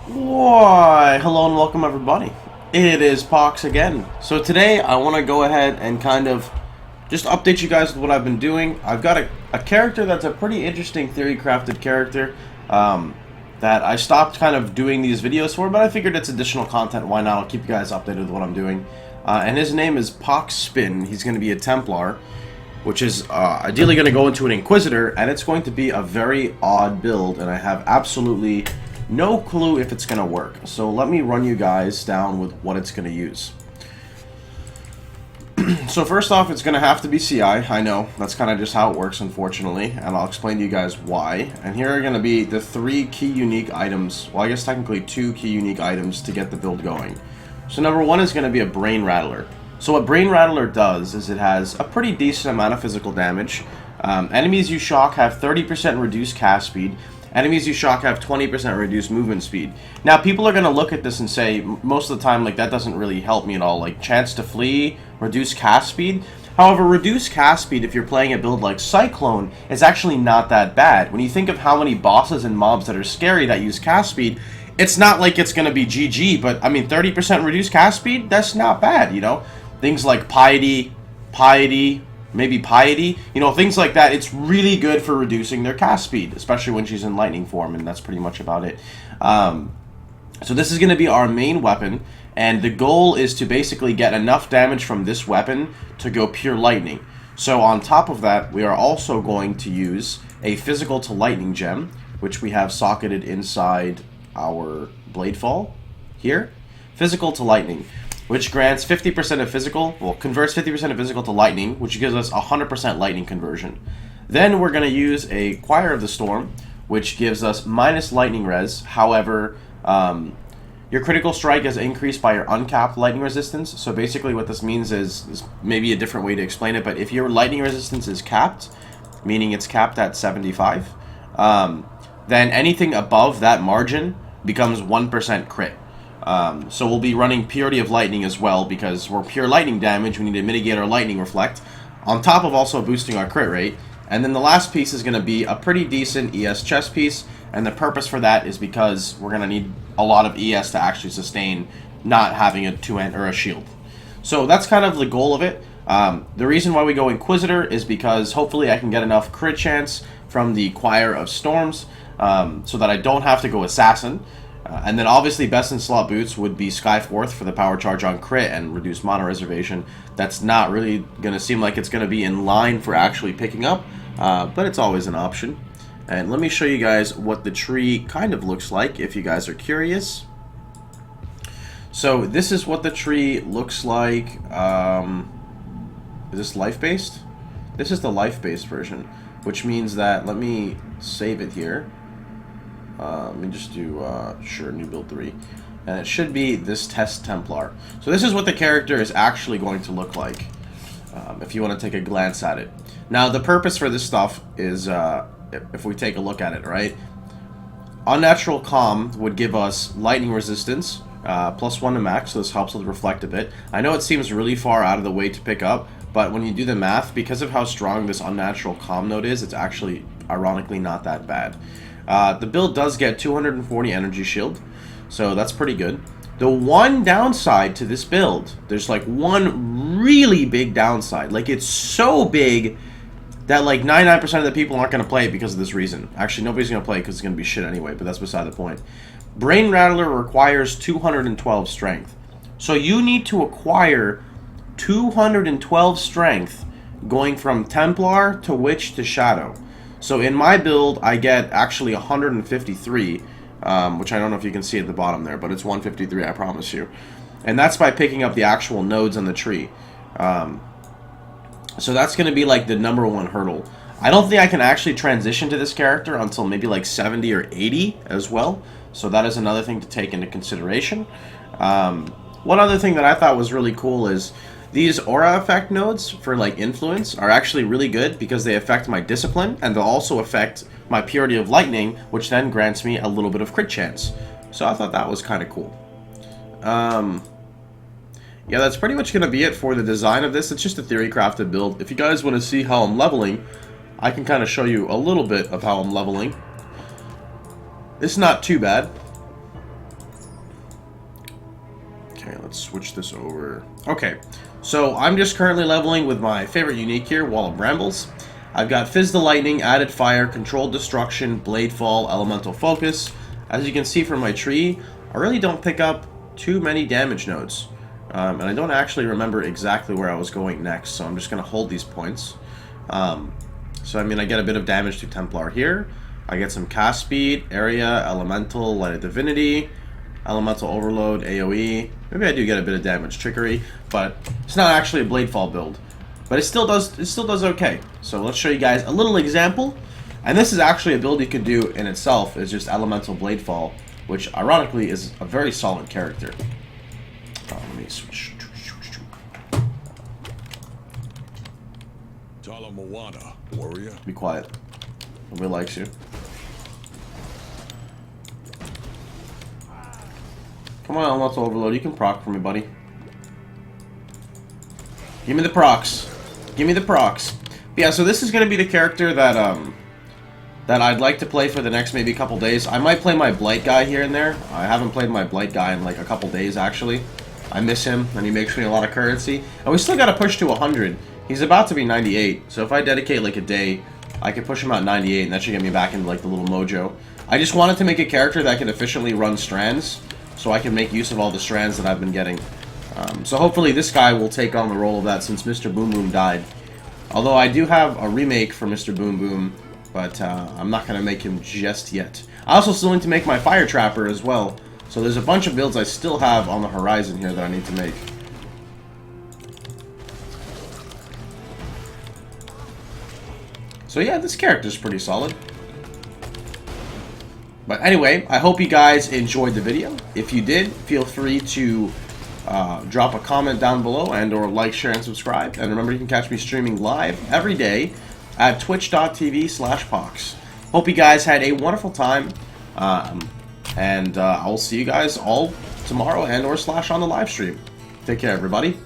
Why, hello and welcome everybody. It is Pohx again. So today I want to go ahead and kind of just update you guys with what I've been doing. I've got a character that's a pretty interesting theory crafted character that I stopped kind of doing these videos for, but I figured it's additional content. Why not? I'll keep you guys updated with what I'm doing. And his name is Pohx Spin. He's going to be a Templar, which is ideally going to go into an Inquisitor, and it's going to be a very odd build, and I have absolutely no clue if it's going to work. So let me run you guys down with what it's going to use. So first off, it's going to have to be CI. I know, that's kind of just how it works, unfortunately, and I'll explain to you guys why. And here are going to be the 3 key unique items, well I guess technically 2 key unique items to get the build going. So number 1 is going to be a Brain Rattler. So what Brain Rattler does is it has a pretty decent amount of physical damage. Enemies you shock have 30% reduced cast speed. Enemies you shock have 20% reduced movement speed. Now, people are going to look at this and say, most of the time, like, that doesn't really help me at all. Like, chance to flee, reduced cast speed. However, reduced cast speed, if you're playing a build like Cyclone, is actually not that bad. When you think of how many bosses and mobs that are scary that use cast speed, it's not like it's going to be GG, but, I mean, 30% reduced cast speed, that's not bad, you know? Things like Piety, maybe Piety, you know, things like that. It's really good for reducing their cast speed, especially when she's in lightning form, and that's pretty much about it. So this is going to be our main weapon, and the goal is to basically get enough damage from this weapon to go pure lightning. So on top of that, we are also going to use a physical to lightning gem, which we have socketed inside our blade fall here. Physical to lightning, which grants 50% of physical, well, converts 50% of physical to lightning, which gives us 100% lightning conversion. Then we're going to use a Choir of the Storm, which gives us minus lightning res. However, your critical strike is increased by your uncapped lightning resistance. So basically what this means is maybe a different way to explain it, but if your lightning resistance is capped, meaning it's capped at 75, then anything above that margin becomes 1% crit. So we'll be running Purity of Lightning as well, because we're pure lightning damage. We need to mitigate our lightning reflect, on top of also boosting our crit rate. And then the last piece is going to be a pretty decent ES chest piece, and the purpose for that is because we're going to need a lot of ES to actually sustain not having a 2-hand or a shield. So that's kind of the goal of it. The reason why we go Inquisitor is because hopefully I can get enough crit chance from the Choir of Storms, so that I don't have to go Assassin. And then obviously best in slot boots would be Skyforth for the power charge on crit and reduced mana reservation. That's not really going to seem like it's going to be in line for actually picking up, but it's always an option. And let me show you guys what the tree kind of looks like if you guys are curious. So this is what the tree looks like. Is this life-based? This is the life-based version, which means that, let me save it here. Let me just do, sure, new build 3. And it should be this Test Templar. So this is what the character is actually going to look like, if you want to take a glance at it. Now, the purpose for this stuff is, if we take a look at it, right? Unnatural Calm would give us lightning resistance, +1 to max, so this helps with reflect a bit. I know it seems really far out of the way to pick up, but when you do the math, because of how strong this Unnatural Calm node is, it's actually, ironically, not that bad. The build does get 240 energy shield, so that's pretty good. The one downside to this build, there's like one really big downside. Like, it's so big that like 99% of the people aren't going to play it because of this reason. Actually, nobody's going to play it because it's going to be shit anyway, but that's beside the point. Brain Rattler requires 212 strength. So you need to acquire 212 strength going from Templar to Witch to Shadow. So in my build, I get actually 153, which I don't know if you can see at the bottom there, but it's 153, I promise you. And that's by picking up the actual nodes on the tree. So that's going to be like the #1 hurdle. I don't think I can actually transition to this character until maybe like 70 or 80 as well. So that is another thing to take into consideration. One other thing that I thought was really cool is these aura effect nodes for like influence are actually really good because they affect my discipline, and they'll also affect my purity of lightning, which then grants me a little bit of crit chance. So I thought that was kind of cool. Yeah, that's pretty much going to be it for the design of this. It's just a theory crafted build. If you guys want to see how I'm leveling, I can kind of show you a little bit of how I'm leveling. It's not too bad. let's switch this over. Okay, so I'm just currently leveling with my favorite unique here, Wall of Brambles. I've got Fizz the Lightning, Added Fire, Controlled Destruction, Blade Fall, Elemental Focus. As you can see from my tree, I really don't pick up too many damage nodes. And I don't actually remember exactly where I was going next, so I'm just going to hold these points. So I mean, I get a bit of damage to Templar here. I get some cast speed, area, elemental, light of divinity, elemental overload, AoE. Maybe I do get a bit of damage, trickery, but it's not actually a blade fall build. But it still does okay. So let's show you guys a little example. And this is actually a build you could do in itself, is just elemental blade fall, which ironically is a very solid character. Let me switch. Talamoana, warrior. Be quiet. Nobody likes you. Come on, elemental overload. You can proc for me, buddy. Give me the procs. Give me the procs. But yeah, so this is going to be the character that that I'd like to play for the next maybe couple days. I might play my Blight guy here and there. I haven't played my Blight guy in like a couple days, actually. I miss him, and he makes me a lot of currency. And we still got to push to 100. He's about to be 98, so if I dedicate like a day, I can push him out 98, and that should get me back into like the little mojo. I just wanted to make a character that can efficiently run strands, so I can make use of all the strands that I've been getting. So hopefully this guy will take on the role of that since Mr. Boom Boom died. Although I do have a remake for Mr. Boom Boom, but I'm not going to make him just yet. I also still need to make my Fire Trapper as well, so there's a bunch of builds I still have on the horizon here that I need to make. So yeah, this character's pretty solid. But anyway, I hope you guys enjoyed the video. If you did, feel free to drop a comment down below and or like, share, and subscribe. And remember, you can catch me streaming live every day at twitch.tv/Pohx. Hope you guys had a wonderful time. And I'll see you guys all tomorrow and or / on the live stream. Take care, everybody.